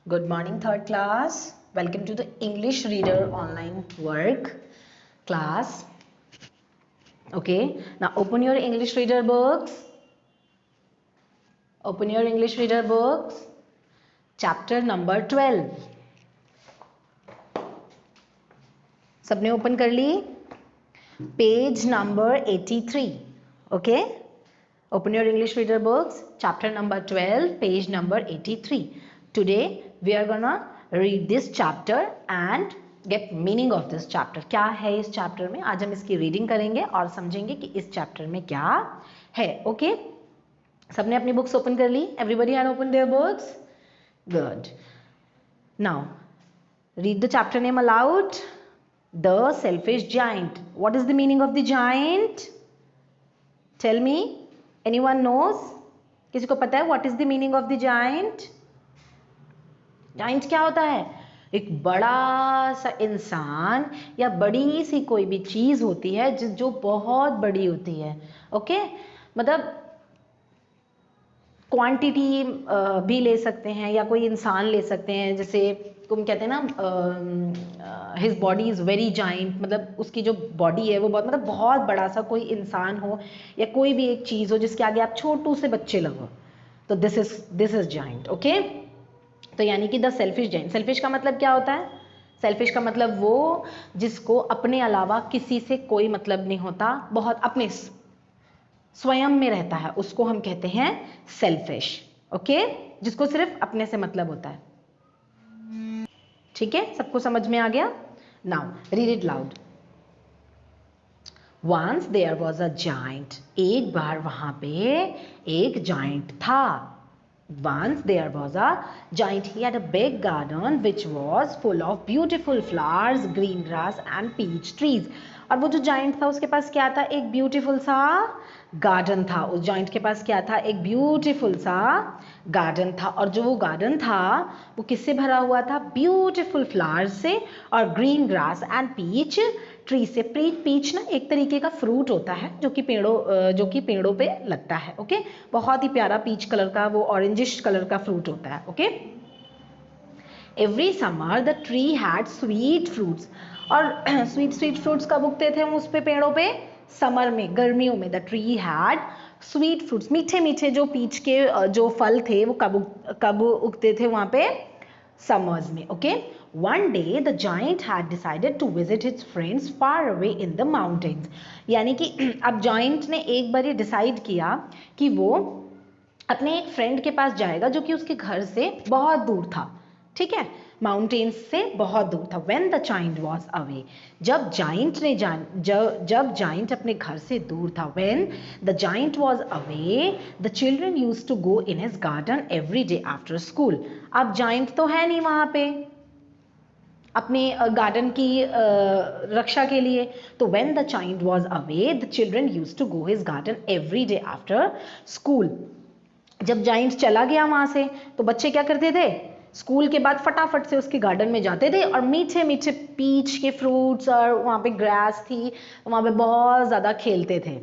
Good morning, third class. Welcome to the English Reader online work class. Okay, now open your English Reader books. Open your English Reader books. Chapter number 12. सबने open कर ली? Page number 83. Okay, open your English Reader books. Chapter number 12, page number 83. Today we are gonna read this chapter and get meaning of this chapter. क्या है इस chapter में? आज हम इसकी reading करेंगे और समझेंगे कि इस chapter में क्या है. Okay? सबने अपनी books open कर ली? Everybody had opened their books? Good. Now read the chapter name aloud. The Selfish Giant. What is the meaning of the giant? Tell me. Anyone knows? किसी को पता है what is the meaning of the giant? Giant क्या होता है? एक बड़ा सा इंसान या बड़ी सी कोई भी चीज होती है जो बहुत बड़ी होती है. ओके, मतलब क्वांटिटी भी ले सकते हैं या कोई इंसान ले सकते हैं. जैसे तुम कहते हैं ना his body is very giant, मतलब उसकी जो बॉडी है वो बहुत बड़ा सा कोई इंसान हो या कोई भी एक चीज़ हो जिसके आगे आप छोटू से बच्चे लगो, तो दिस इज जाइंट. ओके, तो यानी कि द सेल्फिश जाइंट. सेल्फिश का मतलब क्या होता है? सेल्फिश का मतलब वो जिसको अपने अलावा किसी से कोई मतलब नहीं होता, बहुत अपने स्वयं में रहता है, उसको हम कहते हैं सेल्फिश. ओके, जिसको सिर्फ अपने से मतलब होता है. ठीक है, सबको समझ में आ गया? Now read it loud. Once there was a giant. एक बार वहां पे एक giant था. Once there was a giant. He had a big garden which was full of beautiful flowers, green grass and peach trees. और वो जो giant था उसके पास क्या था? एक beautiful सा गार्डन था. उस giant के पास क्या था? एक beautiful सा गार्डन था. और जो वो गार्डन था वो किससे भरा हुआ था? ब्यूटीफुल फ्लावर्स से और green grass and peach tree से. पीच ना एक तरीके का फ्रूट होता है जो कि पेड़ों पे लगता है. ओके, बहुत ही प्यारा पीच कलर का, वो ऑरेंजिश कलर का फ्रूट होता है. Okay, every summer the tree had sweet fruits. और स्वीट फ्रूट्स कब उगते थे उस पे पेड़ों पे? समर में, गर्मियों में. The tree had sweet fruits. मीठे मीठे जो पीच के जो फल थे वो कब उगते थे वहां पे? समर्स में. Okay, one day the giant had decided to visit his friends far away in the mountains. यानी कि अब जाइंट ने एक बार डिसाइड किया कि वो अपने एक फ्रेंड के पास जाएगा जो कि उसके घर से बहुत दूर था. ठीक है, माउंटेन्स से बहुत दूर था. When the giant was away. जब जाइंट अपने घर से दूर था. When the giant was away the children used to go in his garden every day after school. अब जाइंट तो है नहीं वहां पे अपने गार्डन की रक्षा के लिए. तो when the giant was away the children used to go his garden every day after school. जब जाइंट चला गया वहां से तो बच्चे क्या करते थे? स्कूल के बाद फटाफट से उसके गार्डन में जाते थे और मीठे मीठे पीच के फ्रूट्स और वहां पे ग्रास थी, वहां पे बहुत ज्यादा खेलते थे.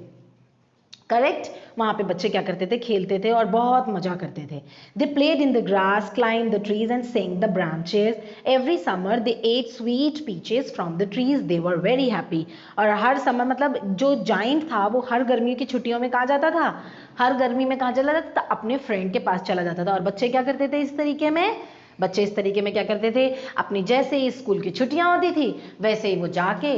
करेक्ट, वहां पे बच्चे क्या करते थे? खेलते थे और बहुत मजा करते थे. They played in the grass, climb the trees and sang the branches. Every summer they ate sweet peaches from the trees. They were very happy. और हर समर मतलब जो जाइंट था वो हर गर्मी की छुट्टियों में कहाँ जाता था? हर गर्मी में कहाँ चला जाता था? अपने फ्रेंड के पास चला जाता था. और बच्चे क्या करते थे इस तरीके में? बच्चे इस तरीके में क्या करते थे? अपनी जैसे ही स्कूल की छुट्टियां होती थी वैसे ही वो जाके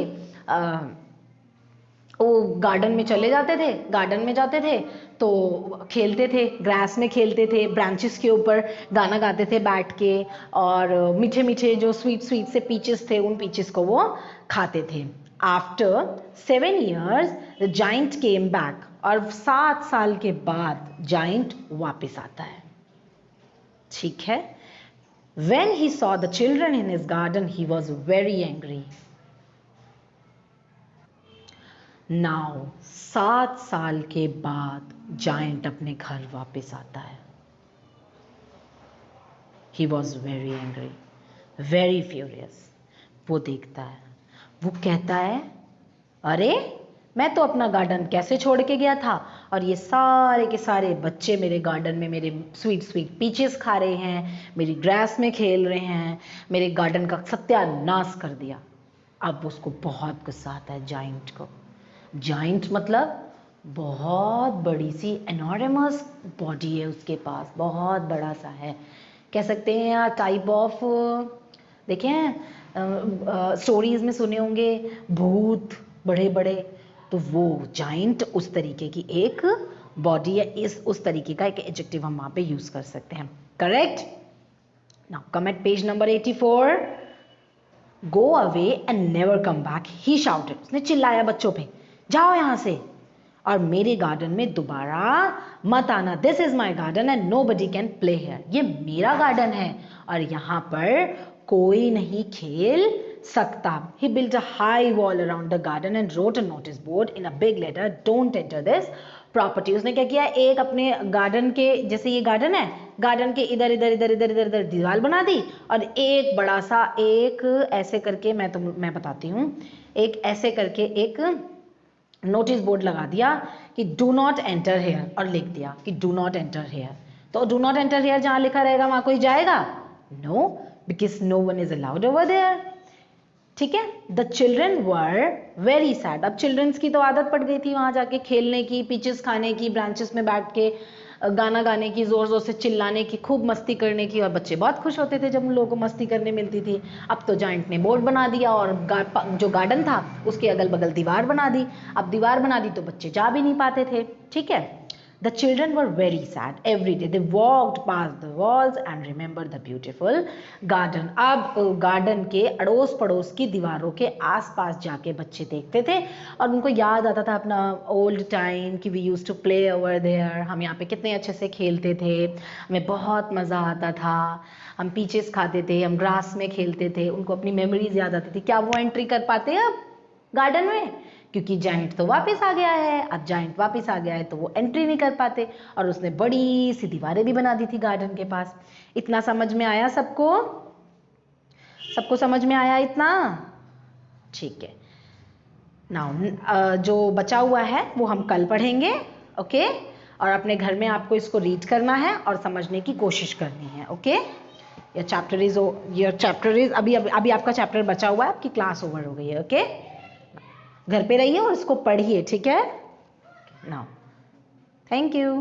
वो गार्डन में चले जाते थे. गार्डन में जाते थे तो खेलते थे, ग्रास में खेलते थे, ब्रांचेस के ऊपर गाना गाते थे बैठ के. और मीठे मीठे जो स्वीट से पीचेस थे उन पीचेस को वो खाते थे. After 7 years the giant came back. और 7 साल के बाद जाइंट वापस आता है. ठीक है. When he saw the children in his garden, he was very angry. Now, 7 साल के बाद जाइंट अपने घर वापस आता है. He was very angry, very furious. वो देखता है, वो कहता है, अरे मैं तो अपना गार्डन कैसे छोड़ के गया था और ये सारे के सारे बच्चे मेरे गार्डन में मेरे स्वीट स्वीट पीचेस खा रहे हैं, मेरी ग्रास में खेल रहे हैं, मेरे गार्डन का सत्यानाश कर दिया। अब उसको बहुत गुस्सा आता है जाइंट को। जाइंट मतलब बहुत बड़ी सी एनॉर्मस बॉडी है उसके पास, बहुत बड़ा सा है, कह सकते हैं यार टाइप ऑफ, देखें स्टोरीज में सुने होंगे भूत बड़े बड़े, तो वो जाइंट उस तरीके की एक बॉडी है, उस तरीके का एक एडजेक्टिव हम वहां पे यूज कर सकते हैं। Correct. Now come at page number 84। Go away and never come back he shouted. उसने चिल्लाया बच्चों पे, जाओ यहां से और मेरे गार्डन में दोबारा मत आना। This is my garden and nobody can play here. ये मेरा गार्डन है और यहाँ पर कोई नहीं खेल सकता। He built a high wall around the garden and wrote a notice board in a big letter, don't enter this property। उसने क्या किया, एक अपने गार्डन के, जैसे ये गार्डन है, गार्डन के इधर इधर इधर इधर इधर इधर दीवार बना दी और एक बड़ा सा एक ऐसे करके, मैं बताती हूँ, एक ऐसे करके एक नोटिस बोर्ड लगा दिया कि डू नॉट एंटर हेयर, और लिख दिया कि डू नॉट एंटर हेयर। तो डू नॉट एंटर हेयर जहां लिखा रहेगा वहां कोई जाएगा? No, because no one is allowed over there. ठीक है। The children were very sad. अब चिल्ड्रंस की तो आदत पड़ गई थी वहां जाके खेलने की, पीचेस खाने की, ब्रांचेस में बैठ के गाना गाने की, जोर जोर से चिल्लाने की, खूब मस्ती करने की, और बच्चे बहुत खुश होते थे जब उन लोगों को मस्ती करने मिलती थी। अब तो जाइंट ने बोर्ड बना दिया और जो गार्डन था उसके अगल बगल दीवार बना दी। अब दीवार बना दी तो बच्चे जा भी नहीं पाते थे। ठीक है। The children were very sad every day. They walked past the walls and remembered the beautiful garden. अब गार्डन के अड़ोस पड़ोस की दीवारों के आसपास जाके बच्चे देखते थे और उनको याद आता था अपना ओल्ड टाइम कि we used to play over there. हम यहाँ पे कितने अच्छे से खेलते थे, हमें बहुत मज़ा आता था, हम पीचेस खाते थे, हम ग्रास में खेलते थे। उनको अपनी मेमोरीज याद आती थी। क्या वो एंट्री कर पाते हैं अब गार्डन में? क्योंकि जाइंट तो वापस आ गया है। अब जाइंट वापस आ गया है तो वो एंट्री नहीं कर पाते, और उसने बड़ी सी दीवारें भी बना दी थी गार्डन के पास। इतना समझ में आया सबको? सबको समझ में आया इतना? ठीक है। नाउ जो बचा हुआ है वो हम कल पढ़ेंगे। ओके। और अपने घर में आपको इसको रीड करना है और समझने की कोशिश करनी है। ओके। योर चैप्टर इज अभी आपका चैप्टर बचा हुआ है, आपकी क्लास ओवर हो गई है। ओके। घर पे रहिए और इसको पढ़िए। ठीक है। Now thank you.